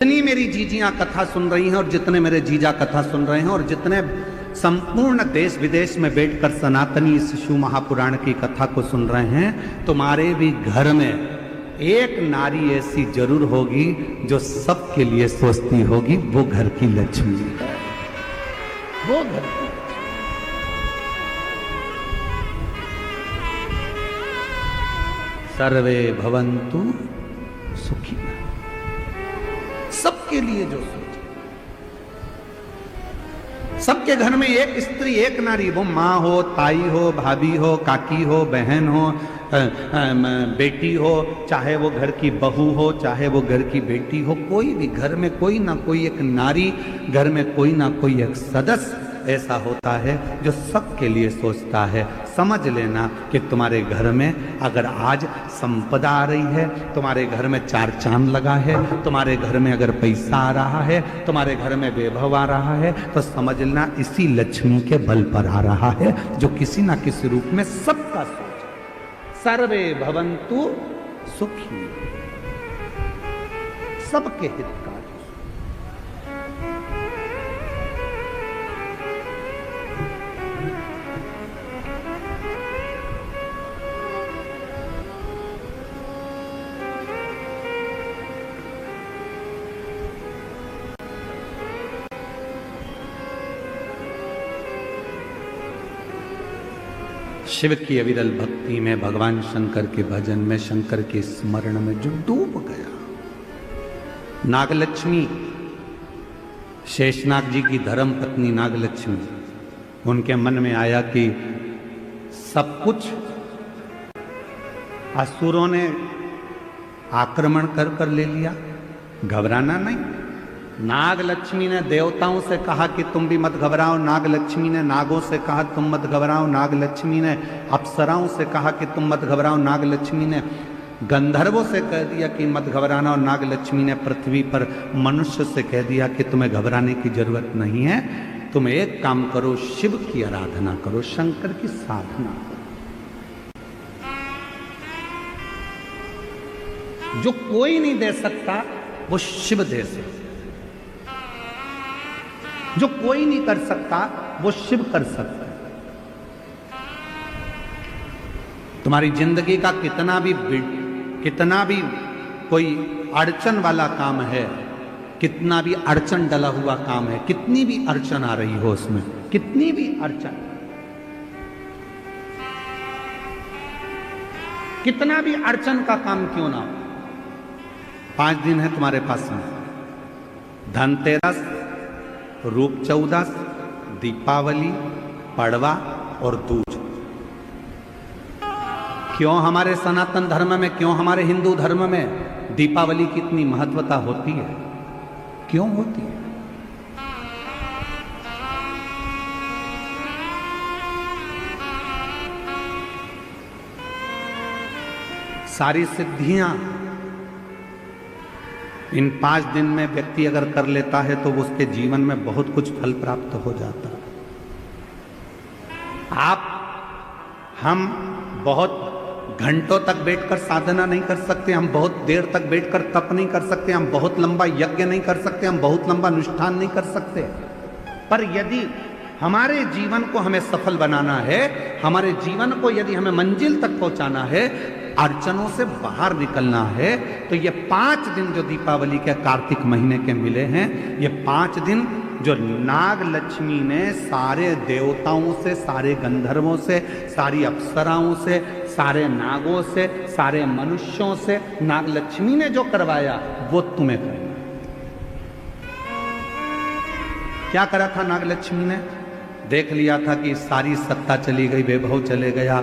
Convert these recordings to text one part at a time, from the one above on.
जितनी मेरी जीजियां कथा सुन रही हैं और जितने मेरे जीजा कथा सुन रहे हैं और जितने संपूर्ण देश विदेश में बैठकर सनातनी शिशु महापुराण की कथा को सुन रहे हैं, तुम्हारे भी घर में एक नारी ऐसी जरूर होगी जो सबके लिए सोचती होगी। वो घर की लक्ष्मी है, वो घर की सर्वे भवन्तु सुखी, सबके लिए जो सोचे। सबके घर में एक स्त्री एक नारी, वो माँ हो, ताई हो, भाभी हो, काकी हो, बहन हो, बेटी हो, चाहे वो घर की बहू हो, चाहे वो घर की बेटी हो, कोई भी घर में कोई ना कोई एक नारी, घर में कोई ना कोई एक सदस्य ऐसा होता है जो सबके लिए सोचता है। समझ लेना कि तुम्हारे घर में अगर आज संपदा आ रही है, तुम्हारे घर में चार चांद लगा है, तुम्हारे घर में अगर पैसा आ रहा है, तुम्हारे घर में वैभव आ रहा है, तो समझ लेना इसी लक्ष्मी के बल पर आ रहा है, जो किसी ना किसी रूप में सबका सोच। सर्वे भवन्तु सुखी, सबके हितकारी। शिव की अविरल भक्ति में, भगवान शंकर के भजन में, शंकर के स्मरण में जो डूब गया, नागलक्ष्मी, शेषनाग जी की धर्म पत्नी नागलक्ष्मी, उनके मन में आया कि सब कुछ असुरों ने आक्रमण कर कर ले लिया, घबराना नहीं। नागलक्ष्मी ने देवताओं से कहा कि तुम भी मत घबराओ, नागलक्ष्मी ने नागों से कहा तुम मत घबराओ, नागलक्ष्मी ने अप्सराओं से कहा कि तुम मत घबराओ, नागलक्ष्मी ने गंधर्वों से कह दिया कि मत घबराना, और नागलक्ष्मी ने पृथ्वी पर मनुष्य से कह दिया कि तुम्हें घबराने की जरूरत नहीं है, तुम एक काम करो, शिव की आराधना करो, शंकर की साधना करो। जो कोई नहीं दे सकता वो शिव दे सकता, जो कोई नहीं कर सकता वो शिव कर सकता है। तुम्हारी जिंदगी का कितना भी कोई अड़चन वाला काम है, कितना भी अड़चन डला हुआ काम है, कितनी भी अड़चन आ रही हो उसमें, कितनी भी अड़चन, कितना भी अड़चन का काम क्यों ना हो, 5 दिन है तुम्हारे पास में, धनतेरस, रूप चौदस, दीपावली, पड़वा और दूज। क्यों हमारे सनातन धर्म में, क्यों हमारे हिंदू धर्म में दीपावली की इतनी महत्वता होती है, क्यों होती है? सारी सिद्धियां इन 5 दिन में व्यक्ति अगर कर लेता है तो उसके जीवन में बहुत कुछ फल प्राप्त हो जाता है। हम बहुत घंटों तक बैठकर साधना नहीं कर सकते, हम बहुत देर तक बैठकर तप नहीं कर सकते, हम बहुत लंबा यज्ञ नहीं कर सकते, हम बहुत लंबा अनुष्ठान नहीं कर सकते, पर यदि हमारे जीवन को हमें सफल बनाना है, हमारे जीवन को यदि हमें मंजिल तक पहुंचाना है, अड़चनों से बाहर निकलना है, तो ये 5 दिन जो दीपावली के कार्तिक महीने के मिले हैं, ये 5 दिन जो नाग लक्ष्मी ने सारे देवताओं से, सारे गंधर्वों से, सारी अप्सराओं से, सारे नागों से, सारे मनुष्यों से नाग लक्ष्मी ने जो करवाया, वो तुम्हें करना। क्या करा था नाग लक्ष्मी ने? देख लिया था कि सारी सत्ता चली गई, वैभव चले गया,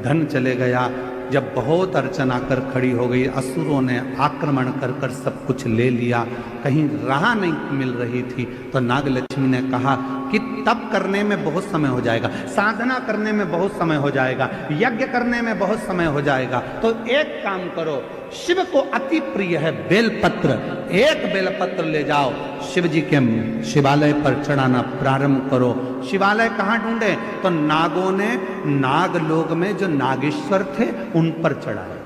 धन चले गया। जब बहुत अड़चन आकर खड़ी हो गई, असुरों ने आक्रमण कर कर सब कुछ ले लिया, कहीं राह नहीं मिल रही थी, तो नागलक्ष्मी ने कहा कि तप करने में बहुत समय हो जाएगा, साधना करने में बहुत समय हो जाएगा, यज्ञ करने में बहुत समय हो जाएगा, तो एक काम करो, शिव को अति प्रिय है बेलपत्र, एक बेलपत्र ले जाओ, शिव जी के शिवालय पर चढ़ाना प्रारंभ करो। शिवालय कहाँ ढूंढे? तो नागों ने नागलोक में जो नागेश्वर थे उन पर चढ़ाए।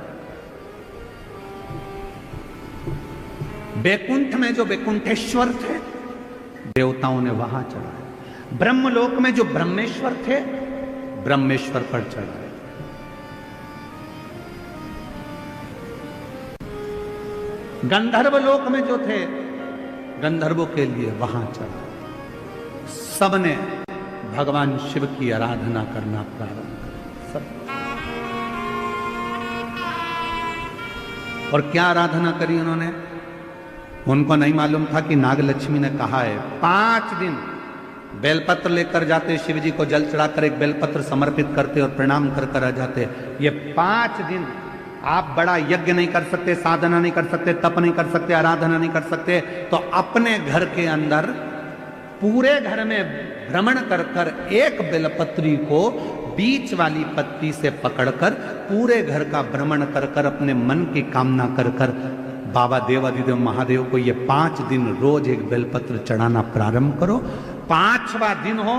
बैकुंठ में जो बैकुंठेश्वर थे, देवताओं ने वहां चढ़ाए। ब्रह्मलोक में जो ब्रह्मेश्वर थे, ब्रह्मेश्वर पर चढ़ाए। गंधर्व लोक में जो थे, गंधर्वों के लिए वहां चढ़ाए। सबने भगवान शिव की आराधना करना प्रारंभ किया। सब। और क्या आराधना करी उन्होंने? उनको नहीं मालूम था कि नागलक्ष्मी ने कहा है 5 दिन बेलपत्र लेकर जाते, शिव जी को जल चढ़ाकर एक बेलपत्र समर्पित करते और प्रणाम कर कर आ जाते। ये 5 दिन आप बड़ा यज्ञ नहीं कर सकते, साधना नहीं कर सकते, तप नहीं कर सकते, आराधना नहीं कर सकते, तो अपने घर के अंदर पूरे घर में भ्रमण कर कर एक बेलपत्री को बीच वाली पत्ती से पकड़कर पूरे घर का भ्रमण कर कर अपने मन की कामना कर कर बाबा देवाधिदेव महादेव को ये 5 दिन रोज एक बेलपत्र चढ़ाना प्रारंभ करो। 5वां दिन हो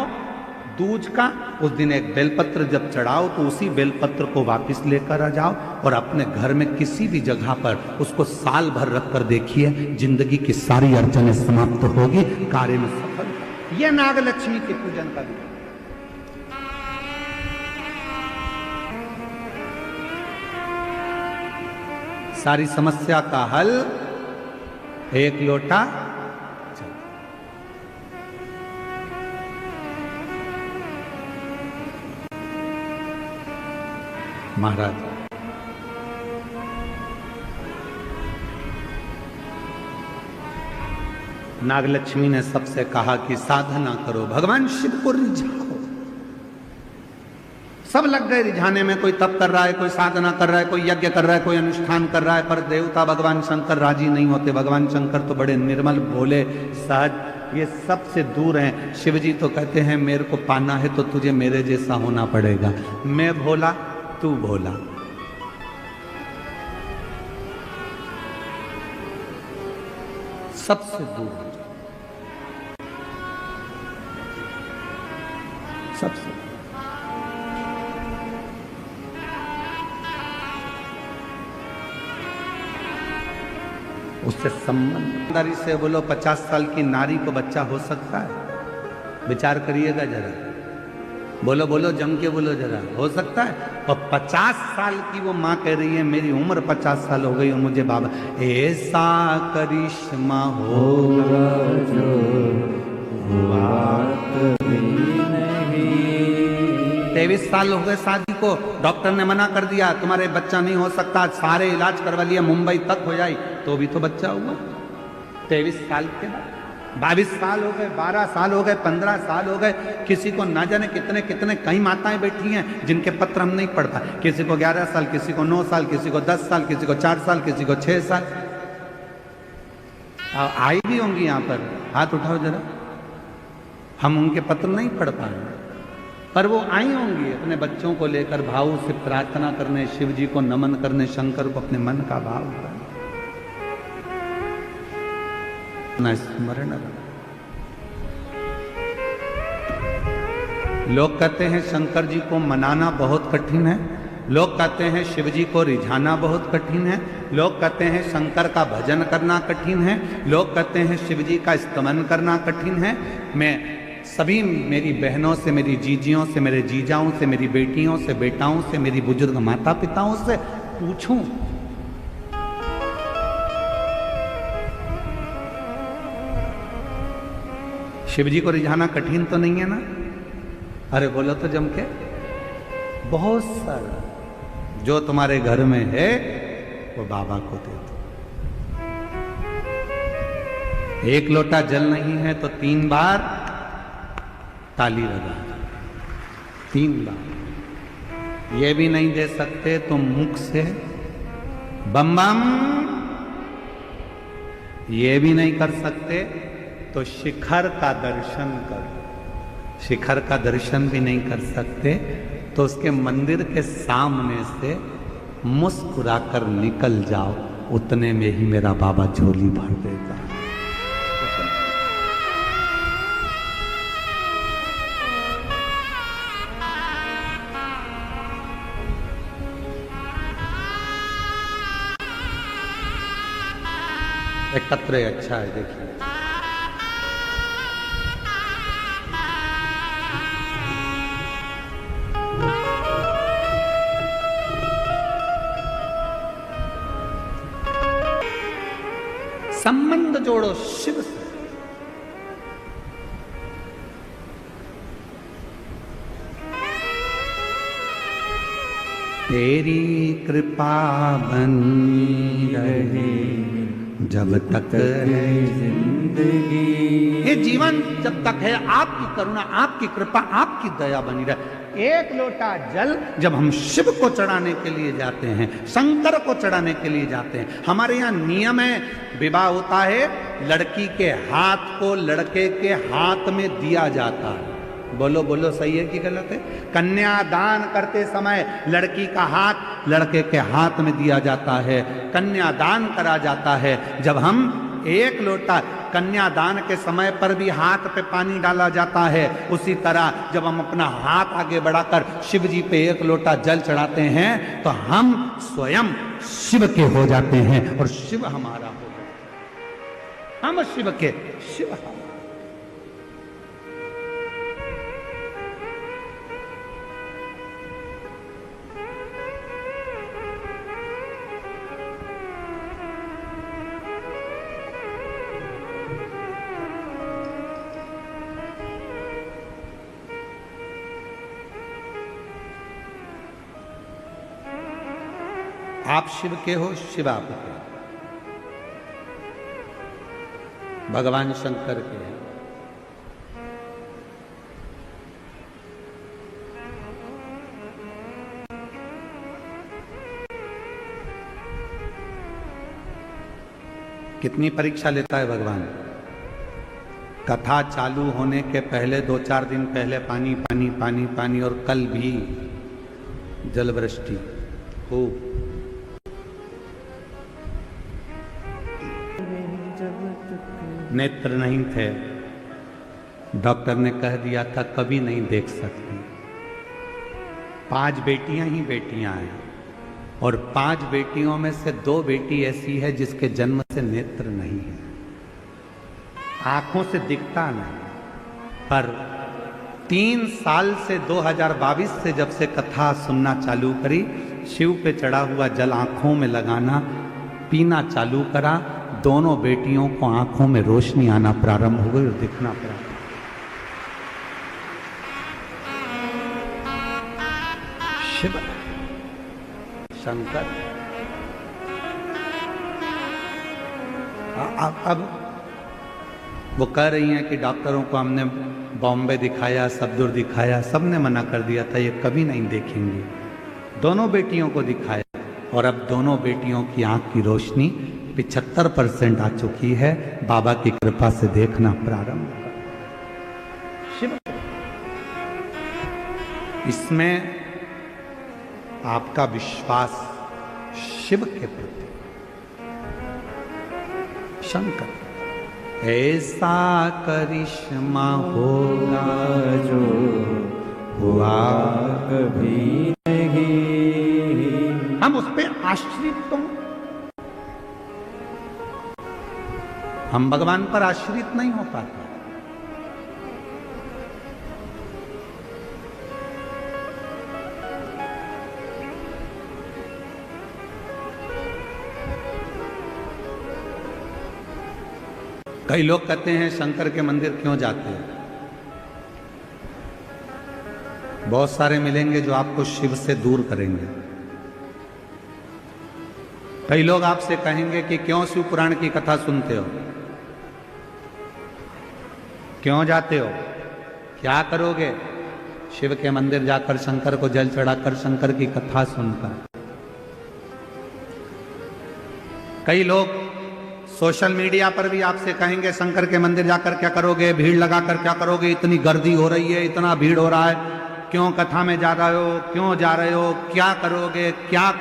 दूज का, उस दिन एक बेलपत्र जब चढ़ाओ तो उसी बेलपत्र को वापस लेकर आ जाओ और अपने घर में किसी भी जगह पर उसको साल भर रख कर देखिए, जिंदगी की सारी अड़चनें समाप्त होगी, कार्य में सफल। यह नागलक्ष्मी के पूजन का दिन। सारी समस्या का हल एक लोटा जल। महाराज नागलक्ष्मी ने सबसे कहा कि साधना करो, भगवान शिव को रिझाओ। सब लग गए रिझाने में, कोई तप कर रहा है, कोई साधना कर रहा है, कोई यज्ञ कर रहा है, कोई अनुष्ठान कर रहा है, पर देवता भगवान शंकर राजी नहीं होते। भगवान शंकर तो बड़े निर्मल, भोले, सहज, ये सबसे दूर हैं। शिव जी तो कहते हैं मेरे को पाना है तो तुझे मेरे जैसा होना पड़ेगा, मैं भोला तू भोला। सबसे दूर हो जाओ, सबसे। उससे संबंध से बोलो 50 साल की नारी को बच्चा हो सकता है? विचार करिएगा जरा, बोलो बोलो, जम के बोलो जरा, हो सकता है? और 50 साल की वो माँ कह रही है मेरी उम्र 50 साल हो गई और मुझे बाबा, ऐसा करिश्मा होगा जो हुआ कभी नहीं। 23 साल हो गए शादी को, डॉक्टर ने मना कर दिया तुम्हारे बच्चा नहीं हो सकता, सारे इलाज करवा लिया, मुंबई तक हो जाए, तो भी तो बच्चा हुआ 23 साल के बाद। 22 साल हो गए, 12 साल हो गए, 15 साल हो गए, किसी को ना जाने कितने कितने कई माताएं बैठी हैं जिनके पत्र हम नहीं पढ़ पाए। किसी को 11 साल, किसी को 9 साल, किसी को 10 साल, किसी को 4 साल, किसी को 6 साल। आई भी होंगी यहाँ पर, हाथ उठाओ जरा। हम उनके पत्र नहीं पढ़ पाए, पर वो आई होंगी अपने बच्चों को लेकर भाव से प्रार्थना करने, शिव जी को नमन करने, शंकर को अपने मन का भाव करने, स्मरण। लोग कहते हैं शंकर जी को मनाना बहुत कठिन है, लोग कहते हैं शिव जी को रिझाना बहुत कठिन है, लोग कहते हैं शंकर का भजन करना कठिन है, लोग कहते हैं शिव जी का स्तमन करना कठिन है। मैं सभी मेरी बहनों से, मेरी जीजियों से, मेरे जीजाओं से, मेरी बेटियों से, बेटाओं से, मेरी बुजुर्ग माता पिताओं से पूछूं, शिव जी को रिझाना कठिन तो नहीं है ना? अरे बोलो तो जम के। बहुत सारा जो तुम्हारे घर में है वो बाबा को दे दो। एक लोटा जल नहीं है तो 3 बार ताली बजा दो, 3 बार। ये भी नहीं दे सकते तो मुख से बम बम, ये भी नहीं कर सकते तो शिखर का दर्शन करो। शिखर का दर्शन भी नहीं कर सकते तो उसके मंदिर के सामने से मुस्कुराकर निकल जाओ, उतने में ही मेरा बाबा झोली भर देगा। एकत्र अच्छा है। देखिए संबंध जोड़ो शिव से। तेरी कृपा बनी रहे जब तक है जिंदगी, ये जीवन जब तक है आपकी करुणा, आपकी कृपा, आपकी दया बनी रहे। एक लोटा जल जब हम शिव को चढ़ाने के लिए जाते हैं, शंकर को चढ़ाने के लिए जाते हैं, हमारे यहाँ नियम है, विवाह होता है, लड़की के हाथ को लड़के के हाथ में दिया जाता है। बोलो बोलो, सही है कि गलत है? कन्यादान करते समय लड़की का हाथ लड़के के हाथ में दिया जाता है, कन्यादान करा जाता है। जब हम एक लोटा कन्यादान के समय पर भी हाथ पे पानी डाला जाता है, उसी तरह जब हम अपना हाथ आगे बढ़ाकर शिव जी पे एक लोटा जल चढ़ाते हैं तो हम स्वयं शिव के हो जाते हैं और शिव हमारा हो जाता है। हम शिव के, शिव हमारा। आप शिव के हो, शिव आप के, भगवान शंकर के हैं। कितनी परीक्षा लेता है भगवान? कथा चालू होने के पहले 2-4 दिन पहले पानी पानी पानी पानी, और कल भी जल वृष्टि खूब। नेत्र नहीं थे, डॉक्टर ने कह दिया था कभी नहीं देख सकती। 5 बेटियां ही बेटियां हैं, और 5 बेटियों में से 2 बेटी ऐसी है जिसके जन्म से नेत्र नहीं है, आंखों से दिखता नहीं। पर 3 साल से 2022 से जब से कथा सुनना चालू करी, शिव पे चढ़ा हुआ जल आंखों में लगाना, पीना चालू करा, दोनों बेटियों को आंखों में रोशनी आना प्रारंभ हो गई और दिखना प्रारंभ। शिव शंकर। अब वो कह रही हैं कि डॉक्टरों को हमने बॉम्बे दिखाया, सबदुर दिखाया, सबने मना कर दिया था ये कभी नहीं देखेंगे। दोनों बेटियों को दिखाया और अब दोनों बेटियों की आंख की रोशनी 75% आ चुकी है। बाबा की कृपा से देखना प्रारंभ कर। शिव, इसमें आपका विश्वास शिव के प्रति। शंकर, ऐसा करिश्मा होगा जो हुआ कभी नहीं। हम उस पर आश्रित तो, हम भगवान पर आश्रित नहीं हो पाते। कई लोग कहते हैं शंकर के मंदिर क्यों जाते हैं? बहुत सारे मिलेंगे जो आपको शिव से दूर करेंगे। कई लोग आपसे कहेंगे कि क्यों शिव पुराण की कथा सुनते हो, क्यों जाते हो, क्या करोगे? शिव के मंदिर जाकर शंकर को जल चढ़ाकर शंकर की कथा सुनकर। कई लोग सोशल मीडिया पर भी आपसे कहेंगे शंकर के मंदिर जाकर क्या करोगे, भीड़ लगाकर क्या करोगे, इतनी गर्दी हो रही है, इतना भीड़ हो रहा है, क्यों कथा में जा रहे हो, क्यों जा रहे हो, क्या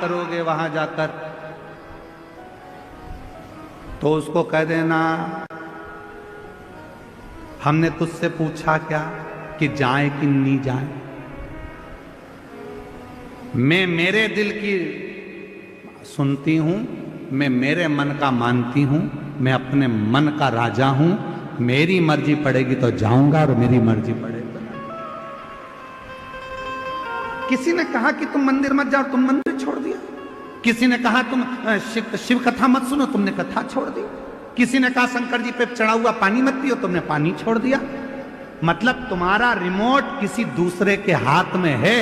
करोगे वहां जाकर? तो उसको कह देना हमने तुझसे पूछा क्या कि जाए कि नहीं जाए। मैं मेरे दिल की सुनती हूं, मैं मेरे मन का मानती हूं, मैं अपने मन का राजा हूं, मेरी मर्जी पड़ेगी तो जाऊंगा और मेरी मर्जी पड़ेगी तो नहीं। किसी ने कहा कि तुम मंदिर मत जाओ, तुम मंदिर छोड़ दिया। किसी ने कहा तुम शिव कथा मत सुनो, तुमने कथा छोड़ दी। किसी ने कहा शंकर जी पे चढ़ा हुआ पानी मत पियो, तुमने पानी छोड़ दिया। मतलब तुम्हारा रिमोट किसी दूसरे के हाथ में है।